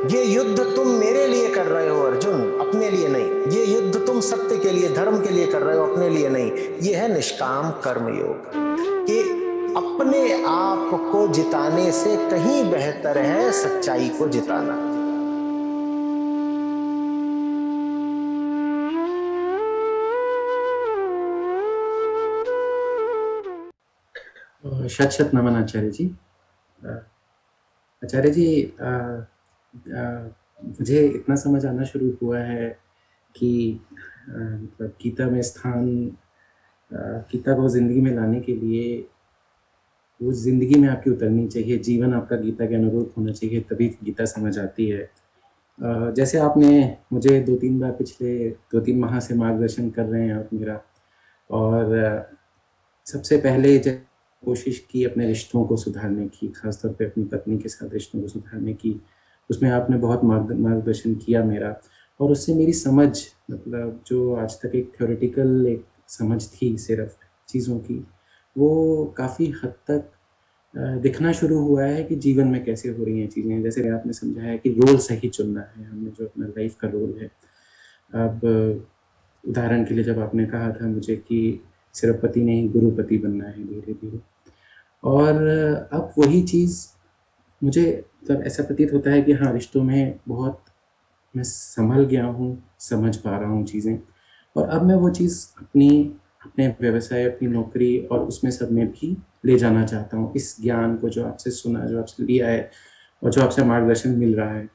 ये युद्ध तुम मेरे लिए कर रहे हो अर्जुन, अपने लिए नहीं। ये युद्ध तुम सत्य के लिए, धर्म के लिए कर रहे हो, अपने लिए नहीं। ये है निष्काम कर्म योग, कि अपने आप को जिताने से कहीं बेहतर है सच्चाई को जिताना। शत शत नमन आचार्य जी। आचार्य जी, मुझे इतना समझ आना शुरू हुआ है कि मतलब गीता में स्थान, गीता को ज़िंदगी में लाने के लिए वो ज़िंदगी में आपकी उतरनी चाहिए, जीवन आपका गीता के अनुरूप होना चाहिए, तभी गीता समझ आती है। जैसे आपने मुझे 2-3 बार पिछले 2-3 माह से मार्गदर्शन कर रहे हैं आप मेरा, और सबसे पहले जब कोशिश की अपने रिश्तों को सुधारने की, खासतौर पे अपनी पत्नी के साथ रिश्तों को सुधारने की, उसमें आपने बहुत मार्गदर्शन किया मेरा, और उससे मेरी समझ, मतलब जो आज तक एक थ्योरेटिकल एक समझ थी सिर्फ चीज़ों की, वो काफ़ी हद तक दिखना शुरू हुआ है कि जीवन में कैसे हो रही हैं चीज़ें। जैसे आपने समझाया कि रोल सही चुनना है, हमने जो अपना लाइफ का रोल है। अब उदाहरण के लिए जब आपने कहा था मुझे कि सिर्फ पति नहीं, गुरुपति बनना है धीरे-धीरे, और अब वही चीज़ मुझे मतलब ऐसा प्रतीत होता है कि हाँ, रिश्तों में बहुत मैं सँभल गया हूँ, समझ पा रहा हूँ चीज़ें, और अब मैं वो चीज़ अपने व्यवसाय, अपनी नौकरी और उसमें सब में भी ले जाना चाहता हूँ। इस ज्ञान को जो आपसे सुना, जो आपसे लिया है और जो आपसे मार्गदर्शन मिल रहा है,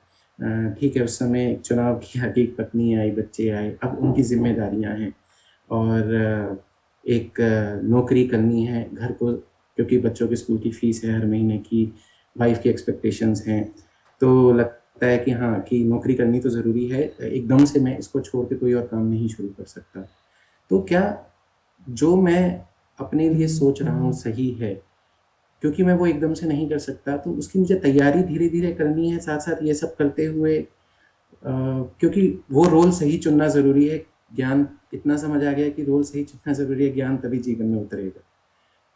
ठीक है, उस समय एक चुनाव किया कि एक पत्नी आई, बच्चे आए, अब उनकी ज़िम्मेदारियाँ हैं, और एक नौकरी करनी है, घर को, क्योंकि बच्चों के स्कूल की फ़ीस है हर महीने की, वाइफ़ की एक्सपेक्टेशंस हैं, तो लगता है कि हाँ, कि नौकरी करनी तो ज़रूरी है, एकदम से मैं इसको छोड़ के कोई और काम नहीं शुरू कर सकता। तो क्या जो मैं अपने लिए सोच रहा हूँ सही है, क्योंकि मैं वो एकदम से नहीं कर सकता, तो उसकी मुझे तैयारी धीरे-धीरे करनी है, साथ-साथ ये सब करते हुए, क्योंकि वो रोल सही चुनना ज़रूरी है। ज्ञान इतना समझ आ गया कि रोल सही चुनना ज़रूरी है, ज्ञान तभी जीवन में उतरेगा।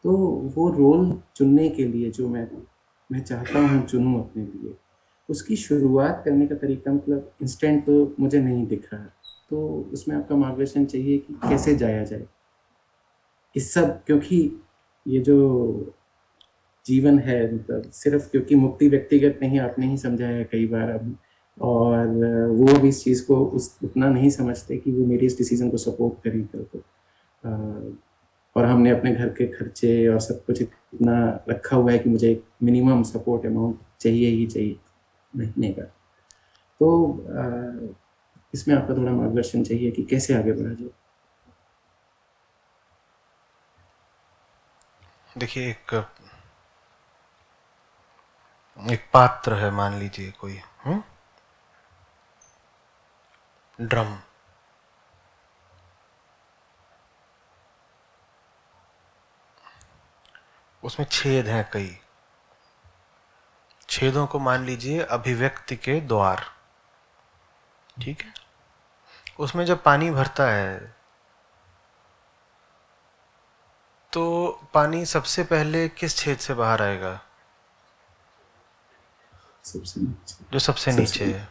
तो वो रोल चुनने के लिए जो मैं चाहता हूँ चुनूँ अपने लिए, उसकी शुरुआत करने का तरीका मतलब इंस्टेंट तो मुझे नहीं दिख रहा। तो उसमें आपका मार्गदर्शन चाहिए कि कैसे जाया जाए? इस सब, क्योंकि ये जो जीवन है, मतलब सिर्फ़ क्योंकि मुक्ति व्यक्तिगत नहीं, आपने ही समझाया है कई बार अब, और वो भी इस चीज़ को उस उतना नहीं समझते कि वो मेरी इस डिसीज़न को सपोर्ट करें कल को। और हमने अपने घर के खर्चे और सब कुछ इतना रखा हुआ है कि मुझे एक मिनिमम सपोर्ट अमाउंट चाहिए ही चाहिए महीने का। तो इसमें आपका थोड़ा मार्गदर्शन चाहिए कि कैसे आगे बढ़ा जाए? देखिए, एक पात्र है, मान लीजिए कोई ड्रम। उसमें छेद हैं कई। छेदों को मान लीजिए अभिव्यक्ति के द्वार। ठीक है। उसमें जब पानी भरता है तो पानी सबसे पहले किस छेद से बाहर आएगा? सबसे नीचे। जो सबसे सबसे नीचे नीचे। है।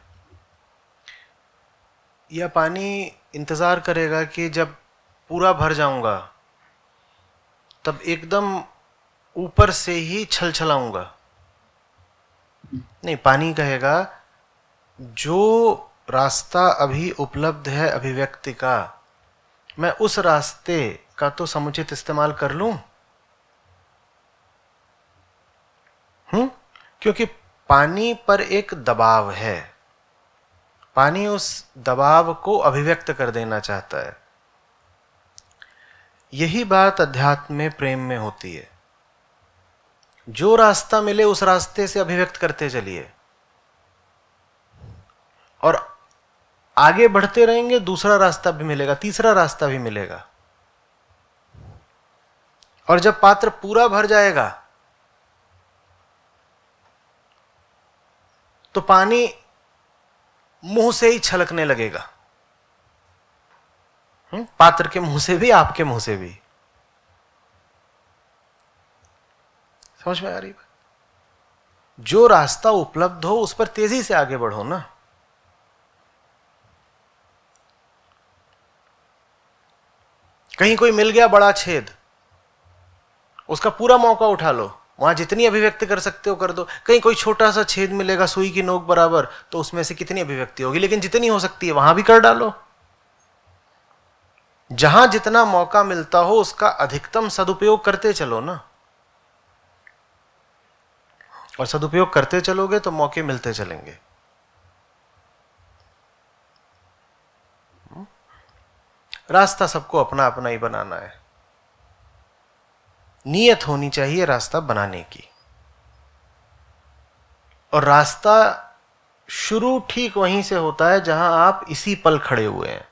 या पानी इंतजार करेगा कि जब पूरा भर जाऊंगा तब एकदम ऊपर से ही छल छलाऊंगा? नहीं, पानी कहेगा जो रास्ता अभी उपलब्ध है अभिव्यक्ति का, मैं उस रास्ते का तो समुचित इस्तेमाल कर लूं। क्योंकि पानी पर एक दबाव है, पानी उस दबाव को अभिव्यक्त कर देना चाहता है। यही बात अध्यात्म में, प्रेम में होती है। जो रास्ता मिले उस रास्ते से अभिव्यक्त करते चलिए, और आगे बढ़ते रहेंगे, दूसरा रास्ता भी मिलेगा, तीसरा रास्ता भी मिलेगा, और जब पात्र पूरा भर जाएगा तो पानी मुंह से ही छलकने लगेगा। पात्र के मुंह से भी, आपके मुंह से भी। समझ में आ रही बात? जो रास्ता उपलब्ध हो उस पर तेजी से आगे बढ़ो ना। कहीं कोई मिल गया बड़ा छेद, उसका पूरा मौका उठा लो, वहां जितनी अभिव्यक्ति कर सकते हो कर दो। कहीं कोई छोटा सा छेद मिलेगा सुई की नोक बराबर, तो उसमें से कितनी अभिव्यक्ति होगी, लेकिन जितनी हो सकती है वहां भी कर डालो। जहां जितना मौका मिलता हो उसका अधिकतम सदुपयोग करते चलो ना, और सदुपयोग करते चलोगे तो मौके मिलते चलेंगे। रास्ता सबको अपना अपना ही बनाना है, नीयत होनी चाहिए रास्ता बनाने की, और रास्ता शुरू ठीक वहीं से होता है जहां आप इसी पल खड़े हुए हैं।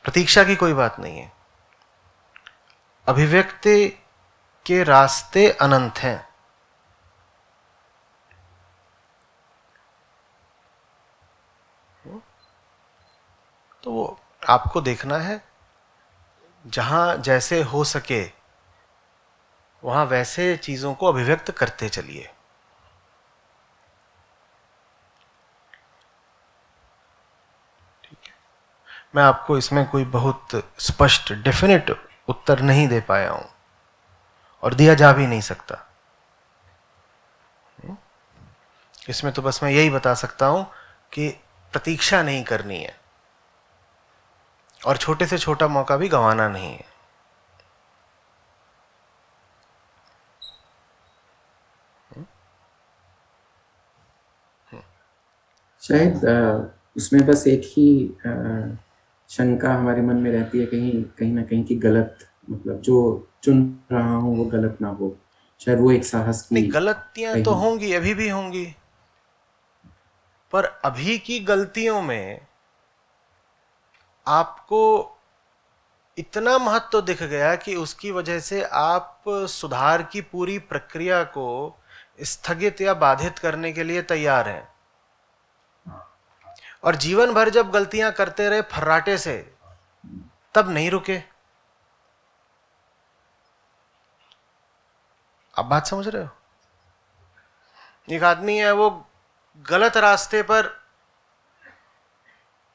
प्रतीक्षा की कोई बात नहीं है। अभिव्यक्ति के रास्ते अनंत हैं। तो वो आपको देखना है, जहां जैसे हो सके वहां वैसे चीजों को अभिव्यक्त करते चलिए। ठीक है, मैं आपको इसमें कोई बहुत स्पष्ट डेफिनेट उत्तर नहीं दे पाया हूं, और दिया जा भी नहीं सकता। इसमें तो बस मैं यही बता सकता हूं कि प्रतीक्षा नहीं करनी है, और छोटे से छोटा मौका भी गंवाना नहीं है। शायद उसमें बस एक ही शंका हमारे मन में रहती है, कहीं ना कहीं कि गलत, मतलब जो चुन रहा हूं वो गलत ना हो। शायद वो एक साहस की। नहीं, गलतियां तो होंगी, अभी भी होंगी, पर अभी की गलतियों में आपको इतना महत्व दिख गया कि उसकी वजह से आप सुधार की पूरी प्रक्रिया को स्थगित या बाधित करने के लिए तैयार हैं। और जीवन भर जब गलतियां करते रहे फर्राटे से, तब नहीं रुके। आप बात समझ रहे हो? एक आदमी है, वो गलत रास्ते पर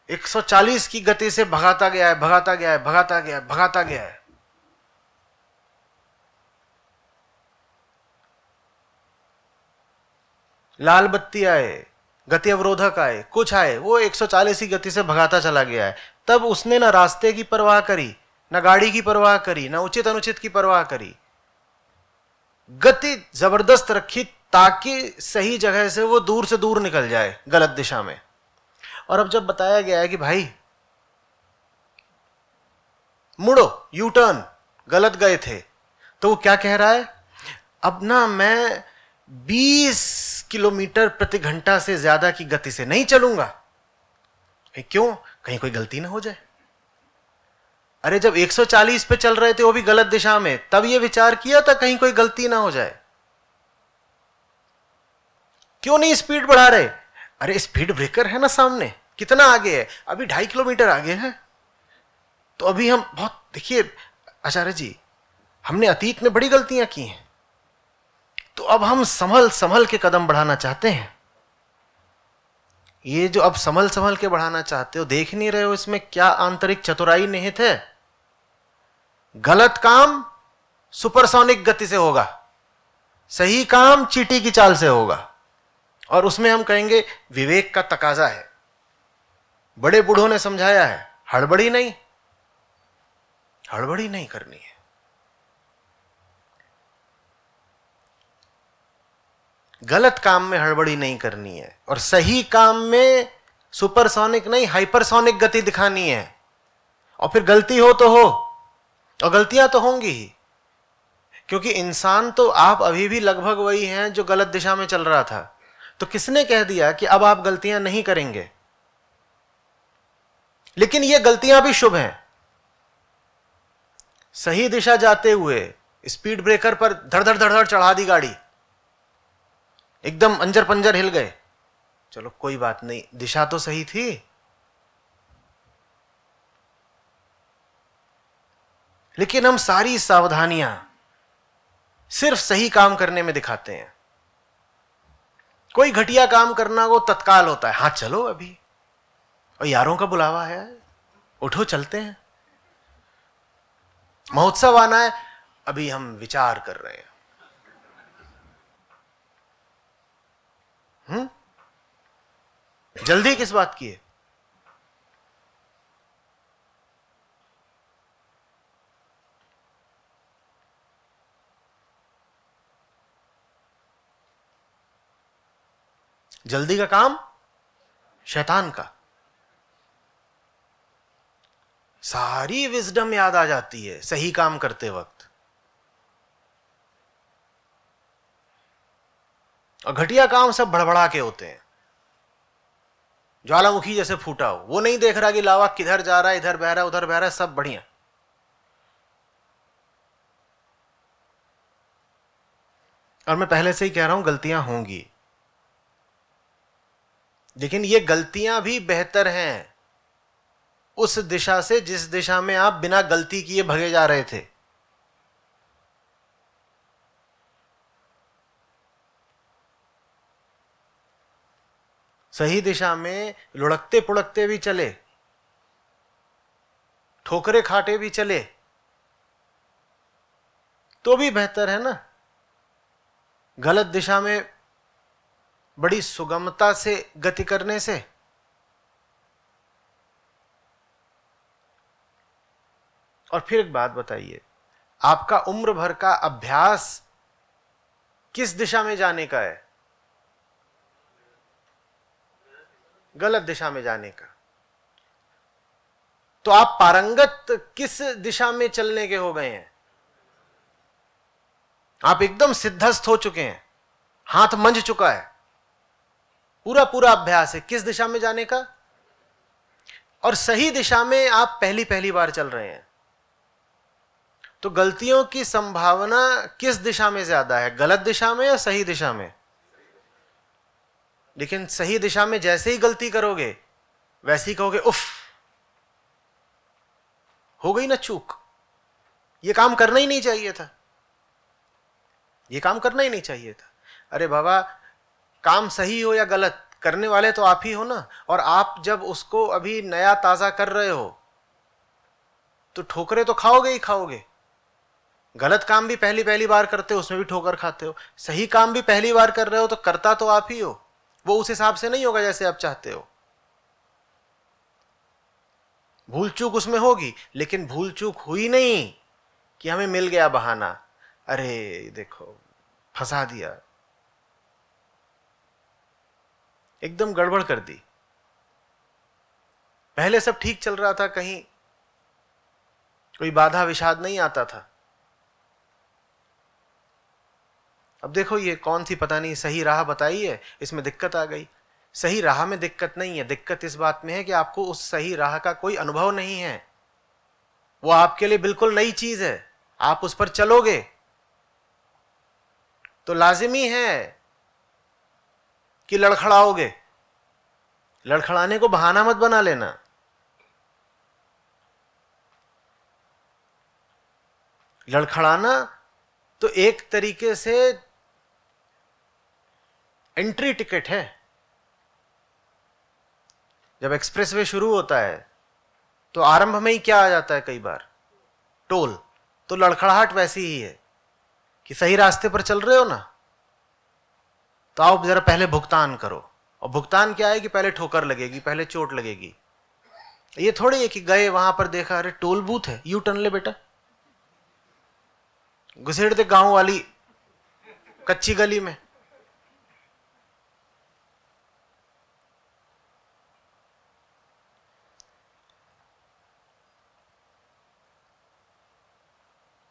140 की गति से भगाता गया है, भगाता गया है, भगाता गया है, भगाता गया है। लाल बत्ती आए, गति अवरोधक आए, कुछ आए, वो 140 की गति से भगाता चला गया है। तब उसने ना रास्ते की परवाह करी, ना गाड़ी की परवाह करी, ना उचित अनुचित की परवाह करी। गति जबरदस्त रखी ताकि सही जगह से वो दूर से दूर निकल जाए गलत दिशा में। और अब जब बताया गया है कि भाई मुड़ो, यू टर्न, गलत गए थे, तो वो क्या कह रहा है? अब ना मैं 20 किलोमीटर प्रति घंटा से ज्यादा की गति से नहीं चलूंगा। क्यों? कहीं कोई गलती ना हो जाए। अरे जब 140 पे चल रहे थे वो भी गलत दिशा में, तब ये विचार किया था कहीं कोई गलती ना हो जाए। क्यों नहीं स्पीड बढ़ा रहे? अरे स्पीड ब्रेकर है ना सामने, कितना आगे है? अभी 2.5 किलोमीटर आगे है। तो अभी हम बहुत, देखिए आचार्य जी, हमने अतीत में बड़ी गलतियां की हैं, तो अब हम संभल संभल के कदम बढ़ाना चाहते हैं। ये जो अब संभल संभल के बढ़ाना चाहते हो, देख नहीं रहे हो इसमें क्या आंतरिक चतुराई निहित है? गलत काम सुपरसोनिक गति से होगा, सही काम चींटी की चाल से होगा, और उसमें हम कहेंगे विवेक का तकाजा है। बड़े बूढ़ों ने समझाया है, हड़बड़ी नहीं, हड़बड़ी नहीं करनी है। गलत काम में हड़बड़ी नहीं करनी है, और सही काम में सुपरसोनिक नहीं हाइपरसोनिक गति दिखानी है। और फिर गलती हो तो हो, और गलतियां तो होंगी ही, क्योंकि इंसान तो आप अभी भी लगभग वही हैं जो गलत दिशा में चल रहा था। तो किसने कह दिया कि अब आप गलतियां नहीं करेंगे? लेकिन ये गलतियां भी शुभ हैं। सही दिशा जाते हुए स्पीड ब्रेकर पर धड़ धड़ धड़ धड़ चढ़ा दी गाड़ी, एकदम अंजर पंजर हिल गए, चलो कोई बात नहीं, दिशा तो सही थी। लेकिन हम सारी सावधानियां सिर्फ सही काम करने में दिखाते हैं। कोई घटिया काम करना वो तत्काल होता है, हाँ चलो अभी, और यारों का बुलावा है, उठो चलते हैं, महोत्सव आना है, अभी हम विचार कर रहे हैं। जल्दी किस बात की है? जल्दी का काम शैतान का। सारी विजडम याद आ जाती है सही काम करते वक्त, और घटिया काम सब भड़बड़ा के होते हैं, ज्वालामुखी जैसे फूटा हो, वो नहीं देख रहा कि लावा किधर जा रहा है, इधर बह रहा है उधर बह रहा है, सब बढ़िया। और मैं पहले से ही कह रहा हूं गलतियां होंगी, लेकिन ये गलतियां भी बेहतर हैं उस दिशा से जिस दिशा में आप बिना गलती किए भगे जा रहे थे। सही दिशा में लुढ़कते पुढ़कते भी चले, ठोकरे खाटे भी चले, तो भी बेहतर है ना गलत दिशा में बड़ी सुगमता से गति करने से। और फिर एक बात बताइए, आपका उम्र भर का अभ्यास किस दिशा में जाने का है? गलत दिशा में जाने का। तो आप पारंगत किस दिशा में चलने के हो गए हैं? आप एकदम सिद्धस्थ हो चुके हैं, हाथ मंझ चुका है, पूरा पूरा अभ्यास है किस दिशा में जाने का। और सही दिशा में आप पहली पहली बार चल रहे हैं, तो गलतियों की संभावना किस दिशा में ज्यादा है, गलत दिशा में या सही दिशा में? लेकिन सही दिशा में जैसे ही गलती करोगे वैसे ही कहोगे उफ, हो गई ना चूक, ये काम करना ही नहीं चाहिए था, ये काम करना ही नहीं चाहिए था। अरे बाबा, काम सही हो या गलत, करने वाले तो आप ही हो ना। और आप जब उसको अभी नया ताजा कर रहे हो तो ठोकरे तो खाओगे ही खाओगे। गलत काम भी पहली पहली बार करते हो, उसमें भी ठोकर खाते हो। सही काम भी पहली बार कर रहे हो तो करता तो आप ही हो, वो उस हिसाब से नहीं होगा जैसे आप चाहते हो। भूल चूक उसमें होगी, लेकिन भूल चूक हुई नहीं कि हमें मिल गया बहाना, अरे देखो फंसा दिया, एकदम गड़बड़ कर दी। पहले सब ठीक चल रहा था, कहीं कोई बाधा विषाद नहीं आता था। अब देखो ये कौन सी पता नहीं सही राह बताई है, इसमें दिक्कत आ गई। सही राह में दिक्कत नहीं है, दिक्कत इस बात में है कि आपको उस सही राह का कोई अनुभव नहीं है। वो आपके लिए बिल्कुल नई चीज है, आप उस पर चलोगे तो लाजिमी है कि लड़खड़ाओगे। लड़खड़ाने को बहाना मत बना लेना। लड़खड़ाना तो एक तरीके से एंट्री टिकट है। जब एक्सप्रेसवे शुरू होता है तो आरंभ में ही क्या आ जाता है, कई बार टोल। तो लड़खड़ाहट वैसी ही है कि सही रास्ते पर चल रहे हो ना, तो आओ जरा पहले भुगतान करो। और भुगतान क्या है कि पहले ठोकर लगेगी, पहले चोट लगेगी। ये थोड़ी है कि गए वहां पर देखा अरे टोल बूथ है, यू टर्न ले बेटा, घुसेड़ दे गांव वाली कच्ची गली में।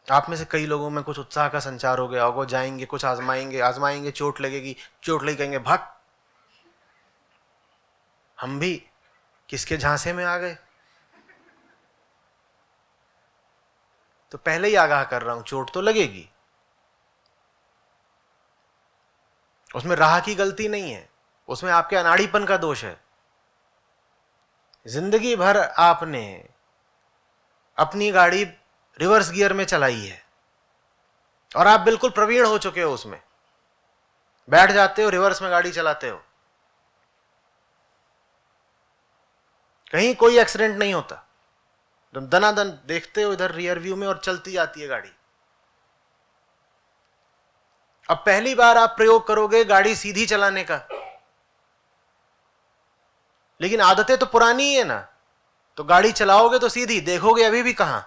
आप में से कई लोगों में कुछ उत्साह का संचार हो गया होगा, जाएंगे कुछ आजमाएंगे, चोट लगेगी, चोट लगी कहेंगे भाग। हम भी किसके झांसे में आ गए। तो पहले ही आगाह कर रहा हूं, चोट तो लगेगी, उसमें राह की गलती नहीं है, उसमें आपके अनाड़ीपन का दोष है। जिंदगी भर आपने अपनी गाड़ी रिवर्स गियर में चलाई है, और आप बिल्कुल प्रवीण हो चुके हो उसमें, बैठ जाते हो, रिवर्स में गाड़ी चलाते हो, कहीं कोई एक्सीडेंट नहीं होता, दनादन देखते हो इधर रियर व्यू में और चलती जाती है गाड़ी। अब पहली बार आप प्रयोग करोगे गाड़ी सीधी चलाने का, लेकिन आदतें तो पुरानी ही है ना, तो गाड़ी चलाओगे तो सीधी, देखोगे अभी भी कहां,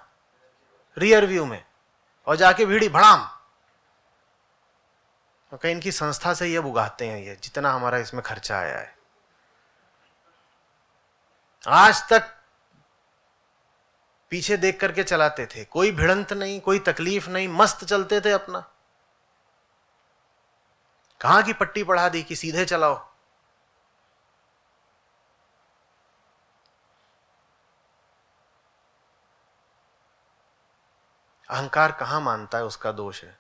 रियर व्यू में, और जाके भीड़ी भड़ाम। तो कहीं इनकी संस्था से ये उगाते हैं, ये जितना हमारा इसमें खर्चा आया है, आज तक पीछे देख करके चलाते थे, कोई भिड़ंत नहीं, कोई तकलीफ नहीं, मस्त चलते थे अपना। कहां की पट्टी पढ़ा दी कि सीधे चलाओ। अहंकार कहां मानता है उसका दोष है,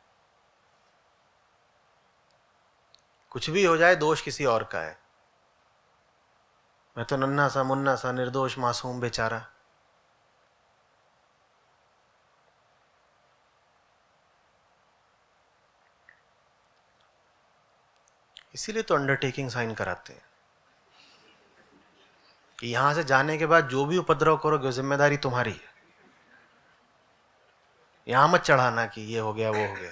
कुछ भी हो जाए दोष किसी और का है। मैं तो नन्हा सा मुन्ना सा निर्दोष मासूम बेचारा। इसीलिए तो अंडरटेकिंग साइन कराते हैं कि यहां से जाने के बाद जो भी उपद्रव करोगे जिम्मेदारी तुम्हारी है, यहां मत चढ़ाना कि ये हो गया वो हो गया।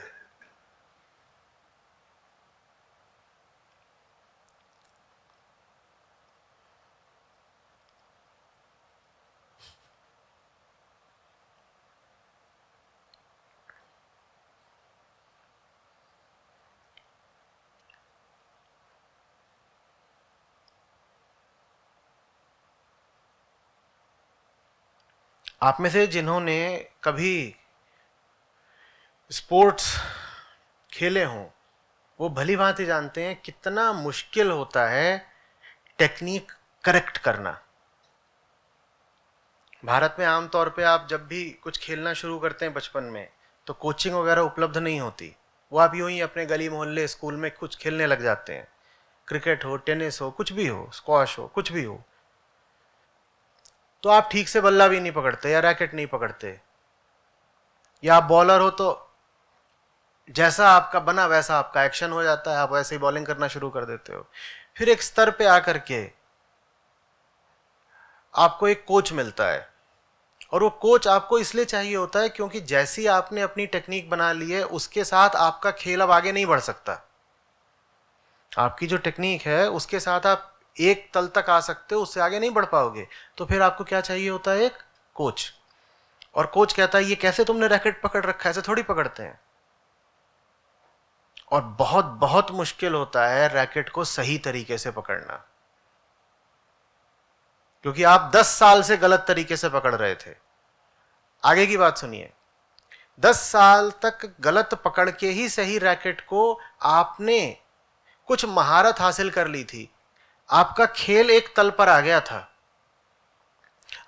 आप में से जिन्होंने कभी स्पोर्ट्स खेले हों वो भली भांति जानते हैं कितना मुश्किल होता है टेक्निक करेक्ट करना। भारत में आमतौर पे आप जब भी कुछ खेलना शुरू करते हैं बचपन में तो कोचिंग वगैरह उपलब्ध नहीं होती, वो आप यूं ही अपने गली मोहल्ले स्कूल में कुछ खेलने लग जाते हैं, क्रिकेट हो, टेनिस हो, कुछ भी हो, स्क्वाश हो, कुछ भी हो। तो आप ठीक से बल्ला भी नहीं पकड़ते या रैकेट नहीं पकड़ते, या आप बॉलर हो तो जैसा आपका बना वैसा आपका एक्शन हो जाता है, आप वैसे ही बॉलिंग करना शुरू कर देते हो। फिर एक स्तर पे आकर के आपको एक कोच मिलता है, और वो कोच आपको इसलिए चाहिए होता है क्योंकि जैसी आपने अपनी टेक्निक बना ली है उसके साथ आपका खेल अब आगे नहीं बढ़ सकता। आपकी जो टेक्निक है उसके साथ आप एक तल तक आ सकते हो, उससे आगे नहीं बढ़ पाओगे। तो फिर आपको क्या चाहिए होता है, एक कोच। और कोच कहता है ये कैसे तुमने रैकेट पकड़ रखा है, ऐसे थोड़ी पकड़ते हैं। और बहुत बहुत मुश्किल होता है रैकेट को सही तरीके से पकड़ना, क्योंकि आप 10 साल से गलत तरीके से पकड़ रहे थे। आगे की बात सुनिए, 10 साल तक गलत पकड़ के ही सही रैकेट को आपने कुछ महारत हासिल कर ली थी, आपका खेल एक तल पर आ गया था।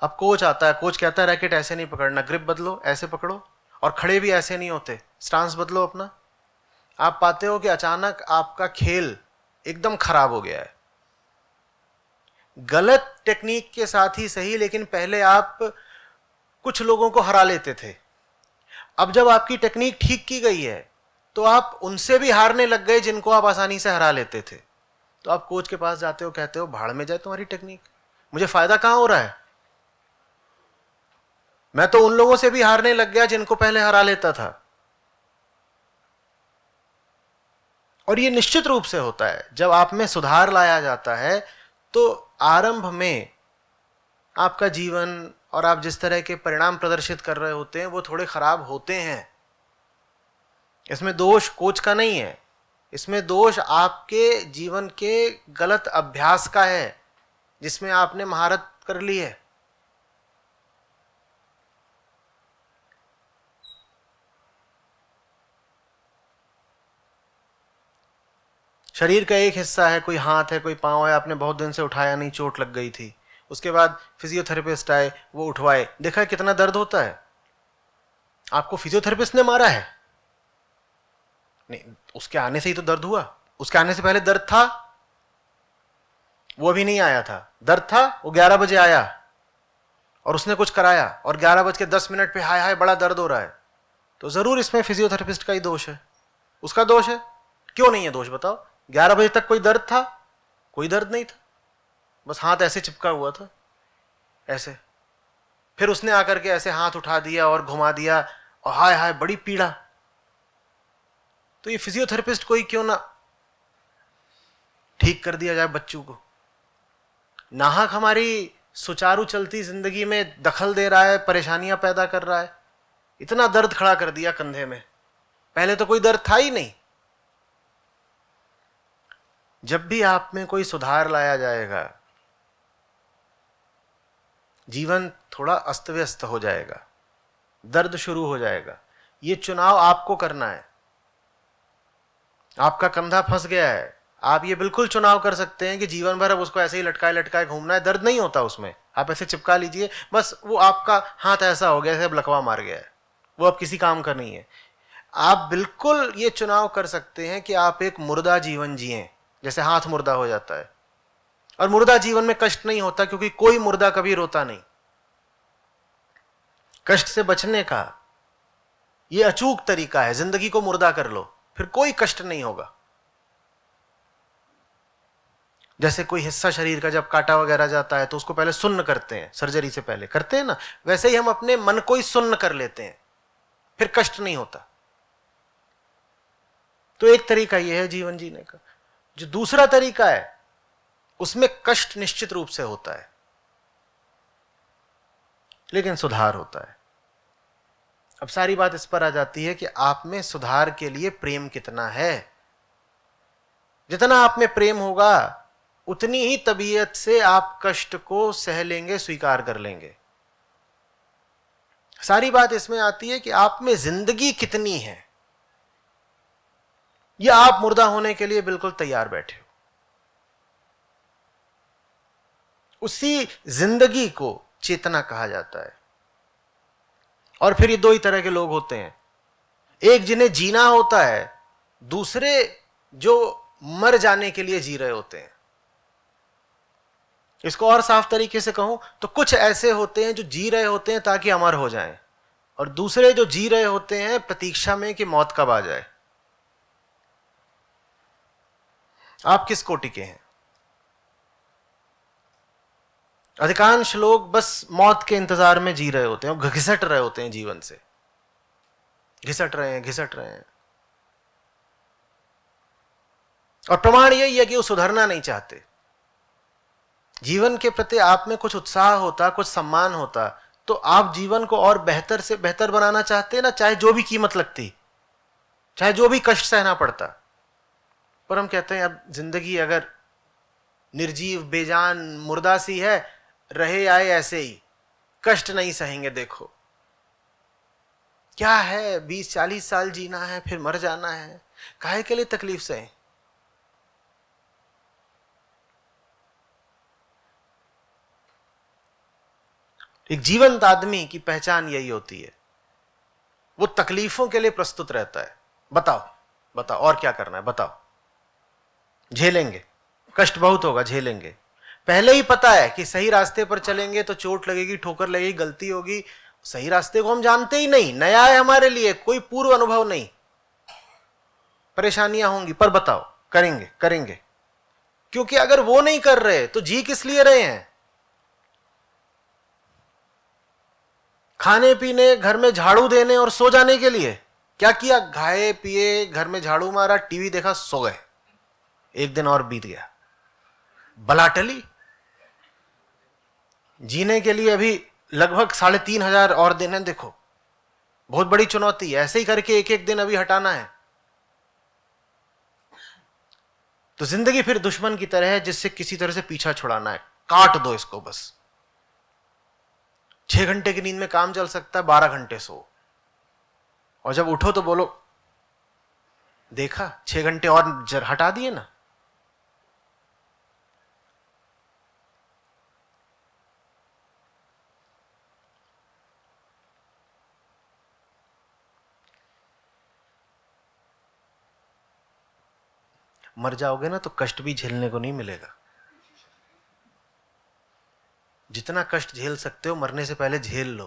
अब कोच आता है, कोच कहता है रैकेट ऐसे नहीं पकड़ना, ग्रिप बदलो, ऐसे पकड़ो, और खड़े भी ऐसे नहीं होते, स्टांस बदलो अपना। आप पाते हो कि अचानक आपका खेल एकदम खराब हो गया है। गलत टेक्निक के साथ ही सही, लेकिन पहले आप कुछ लोगों को हरा लेते थे। अब जब आपकी टेक्निक ठीक की गई है तो आप उनसे भी हारने लग गए जिनको आप आसानी से हरा लेते थे। तो आप कोच के पास जाते हो, कहते हो भाड़ में जाए तुम्हारी टेक्निक, मुझे फायदा कहां हो रहा है, मैं तो उन लोगों से भी हारने लग गया जिनको पहले हरा लेता था। और ये निश्चित रूप से होता है, जब आप में सुधार लाया जाता है तो आरंभ में आपका जीवन और आप जिस तरह के परिणाम प्रदर्शित कर रहे होते हैं वो थोड़े खराब होते हैं। इसमें दोष कोच का नहीं है, इसमें दोष आपके जीवन के गलत अभ्यास का है जिसमें आपने महारत कर ली है। शरीर का एक हिस्सा है, कोई हाथ है, कोई पांव है, आपने बहुत दिन से उठाया नहीं, चोट लग गई थी, उसके बाद फिजियोथेरेपिस्ट आए, वो उठवाए, देखा कितना दर्द होता है। आपको फिजियोथेरेपिस्ट ने मारा है? नहीं, उसके आने से ही तो दर्द हुआ। उसके आने से पहले दर्द था? वो अभी नहीं आया था। दर्द था, वो 11 बजे आया और उसने कुछ कराया और 11 बज के 10 मिनट पे हाय हाय बड़ा दर्द हो रहा है, तो जरूर इसमें फिजियोथेरेपिस्ट का ही दोष है, उसका दोष है। क्यों नहीं है दोष बताओ? 11 बजे तक कोई दर्द था? कोई दर्द नहीं था, बस हाथ ऐसे चिपका हुआ था, ऐसे। फिर उसने आकर के ऐसे हाथ उठा दिया और घुमा दिया और हाय हाय बड़ी पीड़ा। तो ये फिजियोथेरेपिस्ट कोई क्यों ना ठीक कर दिया जाए बच्चों को। नाहक हमारी सुचारू चलती जिंदगी में दखल दे रहा है, परेशानियां पैदा कर रहा है। इतना दर्द खड़ा कर दिया कंधे में, पहले तो कोई दर्द था ही नहीं। जब भी आप में कोई सुधार लाया जाएगा, जीवन थोड़ा अस्त व्यस्त हो जाएगा, दर्द शुरू हो जाएगा। ये चुनाव आपको करना है। आपका कंधा फंस गया है, आप ये बिल्कुल चुनाव कर सकते हैं कि जीवन भर अब उसको ऐसे ही लटकाए लटकाए घूमना है। दर्द नहीं होता उसमें, आप ऐसे चिपका लीजिए, बस वो आपका हाथ ऐसा हो गया, ऐसे लकवा मार गया है, वो अब किसी काम का नहीं है। आप बिल्कुल ये चुनाव कर सकते हैं कि आप एक मुर्दा जीवन जिएं, जैसे हाथ मुर्दा हो जाता है। और मुर्दा जीवन में कष्ट नहीं होता, क्योंकि कोई मुर्दा कभी रोता नहीं। कष्ट से बचने का ये अचूक तरीका है, जिंदगी को मुर्दा कर लो, फिर कोई कष्ट नहीं होगा। जैसे कोई हिस्सा शरीर का जब काटा वगैरह जाता है तो उसको पहले सुन्न करते हैं, सर्जरी से पहले करते हैं ना, वैसे ही हम अपने मन को ही सुन्न कर लेते हैं, फिर कष्ट नहीं होता। तो एक तरीका यह है जीवन जीने का। जो दूसरा तरीका है उसमें कष्ट निश्चित रूप से होता है, लेकिन सुधार होता है। अब सारी बात इस पर आ जाती है कि आप में सुधार के लिए प्रेम कितना है। जितना आप में प्रेम होगा उतनी ही तबीयत से आप कष्ट को सह लेंगे, स्वीकार कर लेंगे। सारी बात इसमें आती है कि आप में जिंदगी कितनी है, या आप मुर्दा होने के लिए बिल्कुल तैयार बैठे हो। उसी जिंदगी को चेतना कहा जाता है। और फिर ये दो ही तरह के लोग होते हैं, एक जिन्हें जीना होता है, दूसरे जो मर जाने के लिए जी रहे होते हैं। इसको और साफ तरीके से कहूं तो कुछ ऐसे होते हैं जो जी रहे होते हैं ताकि अमर हो जाएं, और दूसरे जो जी रहे होते हैं प्रतीक्षा में कि मौत कब आ जाए। आप किस कोटि के हैं? अधिकांश लोग बस मौत के इंतजार में जी रहे होते हैं, घिसट रहे होते हैं जीवन से, घिसट रहे हैं। और प्रमाण यही है कि वो सुधरना नहीं चाहते। जीवन के प्रति आप में कुछ उत्साह होता, कुछ सम्मान होता, तो आप जीवन को और बेहतर से बेहतर बनाना चाहते ना, चाहे जो भी कीमत लगती, चाहे जो भी कष्ट सहना पड़ता। पर हम कहते हैं अब जिंदगी अगर निर्जीव बेजान मुर्दा सी है, रहे आए ऐसे ही, कष्ट नहीं सहेंगे। देखो क्या है, 20-40 साल जीना है, फिर मर जाना है, काहे के लिए तकलीफ सहे? एक जीवंत आदमी की पहचान यही होती है, वो तकलीफों के लिए प्रस्तुत रहता है। बताओ और क्या करना है, बताओ। झेलेंगे, कष्ट बहुत होगा, झेलेंगे। पहले ही पता है कि सही रास्ते पर चलेंगे तो चोट लगेगी, ठोकर लगेगी, गलती होगी। सही रास्ते को हम जानते ही नहीं, नया है हमारे लिए, कोई पूर्व अनुभव नहीं, परेशानियां होंगी, पर बताओ करेंगे। क्योंकि अगर वो नहीं कर रहे तो जी किस लिए रहे हैं? खाने पीने, घर में झाड़ू देने और सो जाने के लिए। क्या किया? खाए पिए, घर में झाड़ू मारा, टीवी देखा, सो गए। एक दिन और बीत गया, बला टली। जीने के लिए अभी लगभग 3,500 और दिन है। देखो बहुत बड़ी चुनौती है, ऐसे ही करके एक एक दिन अभी हटाना है। तो जिंदगी फिर दुश्मन की तरह है जिससे किसी तरह से पीछा छुड़ाना है। काट दो इसको बस। 6 घंटे की नींद में काम चल सकता है, 12 घंटे सो, और जब उठो तो बोलो देखा 6 घंटे और हटा दिए ना। मर जाओगे ना तो कष्ट भी झेलने को नहीं मिलेगा। जितना कष्ट झेल सकते हो मरने से पहले झेल लो।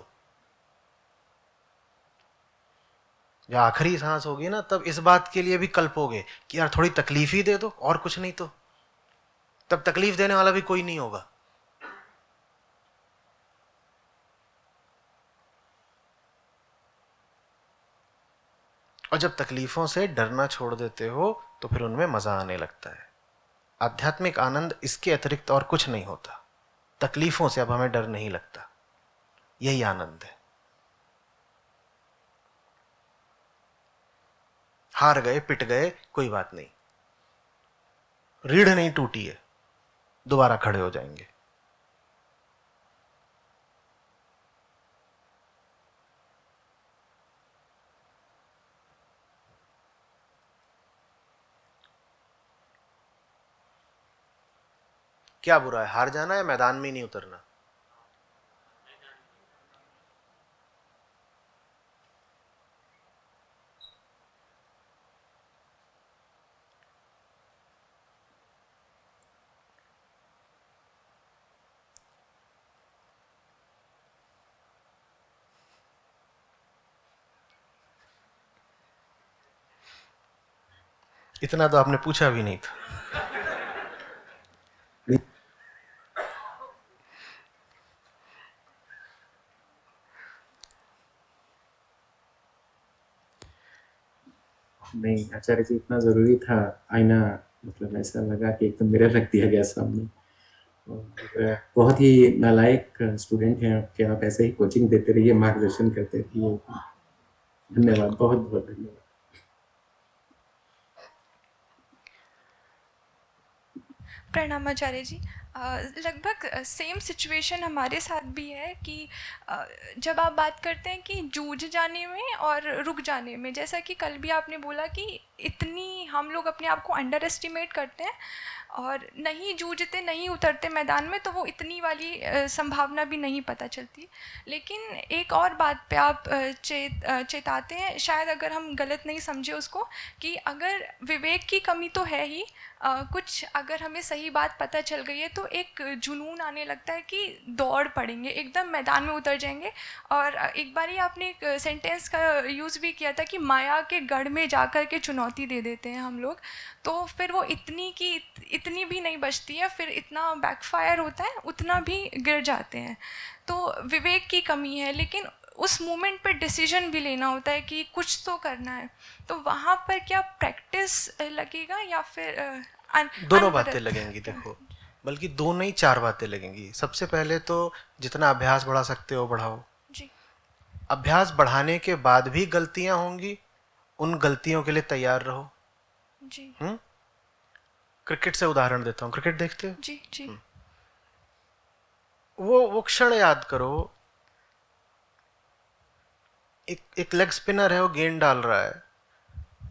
जब आखिरी सांस होगी ना, तब इस बात के लिए भी कल्पोगे कि यार थोड़ी तकलीफ ही दे दो, और कुछ नहीं तो। तब तकलीफ देने वाला भी कोई नहीं होगा। और जब तकलीफों से डरना छोड़ देते हो तो फिर उनमें मजा आने लगता है। आध्यात्मिक आनंद इसके अतिरिक्त और कुछ नहीं होता। तकलीफों से अब हमें डर नहीं लगता, यही आनंद है। हार गए, पिट गए, कोई बात नहीं, रीढ़ नहीं टूटी है, दोबारा खड़े हो जाएंगे। क्या बुरा है, हार जाना या मैदान में ही नहीं उतरना? इतना तो आपने पूछा भी नहीं था। नहीं आचार्य जी, इतना ज़रूरी था आईना, मतलब ऐसा लगा कि एकदम मिरर रख दिया गया सामने। और बहुत ही नालायक स्टूडेंट हैं आपके, आप ऐसे ही कोचिंग देते रहिए, मार्गदर्शन करते रहिए। धन्यवाद, बहुत बहुत धन्यवाद। प्रणाम आचार्य जी। लगभग सेम सिचुएशन हमारे साथ भी है कि जब आप बात करते हैं कि जूझ जाने में और रुक जाने में, जैसा कि कल भी आपने बोला कि इतनी हम लोग अपने आप को अंडर एस्टिमेट करते हैं और नहीं जूझते, नहीं उतरते मैदान में, तो वो इतनी वाली संभावना भी नहीं पता चलती। लेकिन एक और बात पे आप चेताते हैं, शायद अगर हम गलत नहीं समझे उसको, कि अगर विवेक की कमी तो है ही, कुछ अगर हमें सही बात पता चल गई है तो एक जुनून आने लगता है कि दौड़ पड़ेंगे, एकदम मैदान में उतर जाएंगे। और एक बार ही आपने एक सेंटेंस का यूज़ भी किया था कि माया के गढ़ में जाकर के चुनौती दे देते हैं हम लोग, तो फिर वो इतनी भी नहीं बचती है, फिर इतना बैकफायर होता है, उतना भी गिर जाते हैं। तो विवेक की कमी है, लेकिन उस मोमेंट पर डिसीजन भी लेना होता है कि कुछ तो करना है। तो वहाँ पर क्या प्रैक्टिस लगेगा या फिर दोनों बातें लगेंगी? देखो, बल्कि दो नहीं, चार बातें लगेंगी। सबसे पहले तो जितना अभ्यास बढ़ा सकते हो बढ़ाओ जी। अभ्यास बढ़ाने के बाद भी गलतियां होंगी, उन गलतियों के लिए तैयार रहो जी। क्रिकेट से उदाहरण देता हूँ, क्रिकेट देखते हो? जी जी। वो क्षण याद करो, एक लेग स्पिनर है, वो गेंद डाल रहा है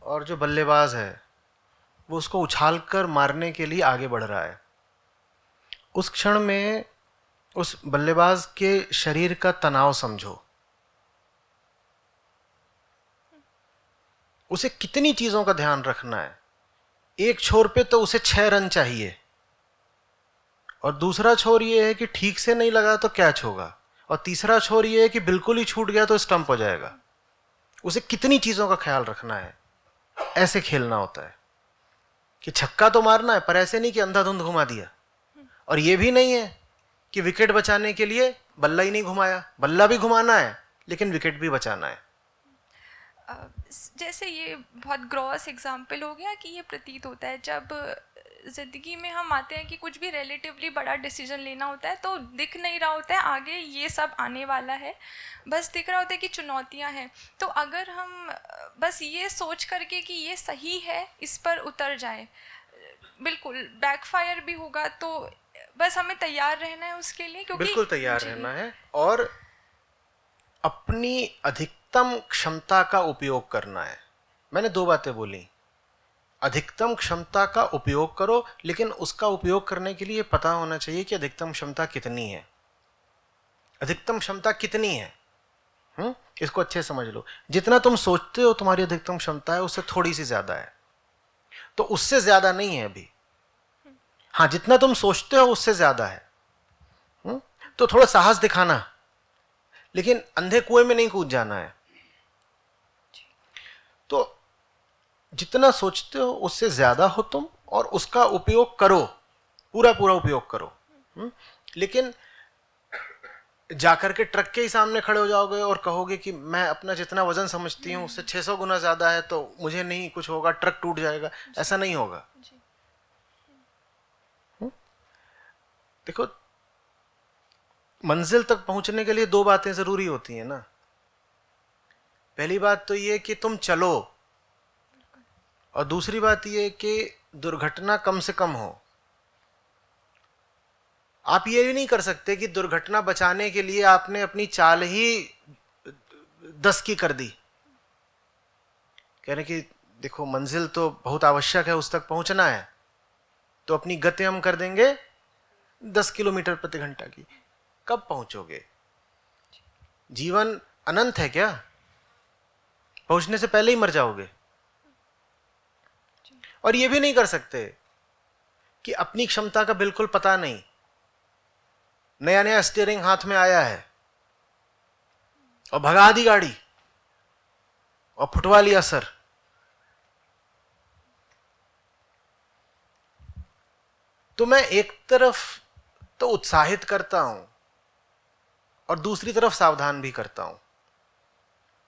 और जो बल्लेबाज है वो उसको उछालकर मारने के लिए आगे बढ़ रहा है। उस क्षण में उस बल्लेबाज के शरीर का तनाव समझो, उसे कितनी चीजों का ध्यान रखना है। एक छोर पे तो उसे 6 रन चाहिए, और दूसरा छोर ये है कि ठीक से नहीं लगा तो कैच होगा, और तीसरा छोर ये है कि बिल्कुल ही छूट गया तो स्टंप हो जाएगा। उसे कितनी चीजों का ख्याल रखना है। ऐसे खेलना होता है कि छक्का तो मारना है, पर ऐसे नहीं कि अंधाधुंध घुमा दिया। और ये भी नहीं है कि विकेट बचाने के लिए बल्ला ही नहीं घुमाया, बल्ला भी घुमाना है लेकिन विकेट भी बचाना है। जैसे ये बहुत ग्रॉस एग्जाम्पल हो गया कि ये प्रतीत होता है जब ज़िंदगी में हम आते हैं कि कुछ भी रिलेटिवली बड़ा डिसीजन लेना होता है तो दिख नहीं रहा होता है आगे ये सब आने वाला है, बस दिख रहा होता है कि चुनौतियां हैं। तो अगर हम बस ये सोच करके कि ये सही है इस पर उतर जाए, बिल्कुल बैकफायर भी होगा, तो बस हमें तैयार रहना है उसके लिए, क्योंकि बिल्कुल तैयार रहना है और अपनी अधिकतम क्षमता का उपयोग करना है। मैंने 2 बातें बोली, अधिकतम क्षमता का उपयोग करो, लेकिन उसका उपयोग करने के लिए पता होना चाहिए कि अधिकतम क्षमता कितनी है। अधिकतम क्षमता कितनी है, इसको अच्छे समझ लो। जितना तुम सोचते हो तुम्हारी अधिकतम क्षमता है उससे थोड़ी सी ज्यादा है, तो उससे ज्यादा नहीं है अभी। हाँ, जितना तुम सोचते हो उससे ज्यादा है। तो थोड़ा साहस दिखाना, लेकिन अंधे कुएं में नहीं कूद जाना है। तो जितना सोचते हो उससे ज्यादा हो तुम, और उसका उपयोग करो, पूरा पूरा उपयोग करो। लेकिन जाकर के ट्रक के ही सामने खड़े हो जाओगे और कहोगे कि मैं अपना जितना वजन समझती हूँ उससे 600 गुना ज्यादा है तो मुझे नहीं कुछ होगा, ट्रक टूट जाएगा, ऐसा नहीं होगा। देखो, मंजिल तक पहुंचने के लिए दो बातें जरूरी होती हैं ना। पहली बात तो ये कि तुम चलो, और दूसरी बात ये कि दुर्घटना कम से कम हो। आप ये भी नहीं कर सकते कि दुर्घटना बचाने के लिए आपने अपनी चाल ही 10 की कर दी, कह रहे कि देखो मंजिल तो बहुत आवश्यक है, उस तक पहुंचना है, तो अपनी गति हम कर देंगे 10 किलोमीटर प्रति घंटा की। कब पहुंचोगे? जीवन अनंत है क्या? पहुंचने से पहले ही मर जाओगे। और ये भी नहीं कर सकते कि अपनी क्षमता का बिल्कुल पता नहीं, नया नया स्टीयरिंग हाथ में आया है और भगा दी गाड़ी और फुटवा लिया सर। तो मैं एक तरफ तो उत्साहित करता हूं और दूसरी तरफ सावधान भी करता हूं।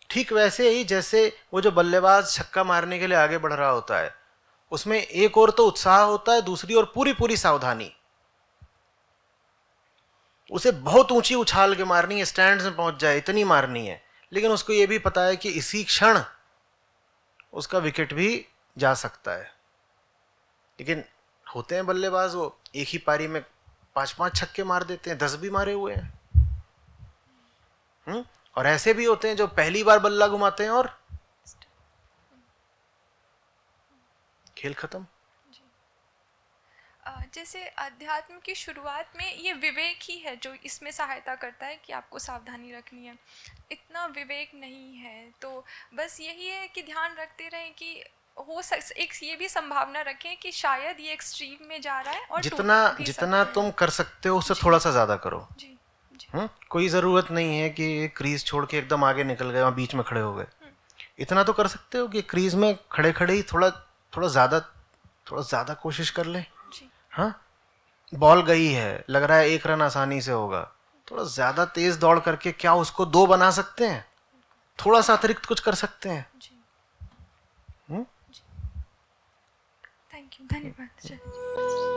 ठीक वैसे ही जैसे वो जो बल्लेबाज छक्का मारने के लिए आगे बढ़ रहा होता है, उसमें एक और तो उत्साह होता है, दूसरी ओर पूरी पूरी सावधानी। उसे बहुत ऊंची उछाल के मारनी है, स्टैंड में पहुंच जाए इतनी मारनी है, लेकिन उसको यह भी पता है कि इसी क्षण उसका विकेट भी जा सकता है। लेकिन होते हैं बल्लेबाज, वो एक ही पारी में 5-5 छक्के मार देते हैं, 10 भी मारे हुए हैं। और ऐसे भी होते हैं जो पहली बार बल्ला घुमाते हैं और खेल खत्म। जैसे अध्यात्म की शुरुआत में ये विवेक ही है जो इसमें सहायता करता है कि आपको सावधानी रखनी है। इतना विवेक नहीं है, तो बस यही है कि ध्यान रखते रहें कि एक ये भी संभावना रखें कि शायद ये एक्सट्रीम में जा रहा है, और जितना तुम कर सकते हो उससे थोड़ा सा ज्यादा करो। जी। कोई जरूरत नहीं है कि क्रीज छोड़ के एकदम आगे निकल गए और बीच में खड़े हो गए। इतना तो कर सकते हो कि क्रीज में खड़े खड़े ही थोड़ा ज्यादा कोशिश कर ले। हाँ, बॉल गई है, लग रहा है 1 रन आसानी से होगा, थोड़ा ज्यादा तेज दौड़ करके क्या उसको 2 बना सकते हैं? थोड़ा सा अतिरिक्त कुछ कर सकते हैं। थैंक यू, धन्यवाद।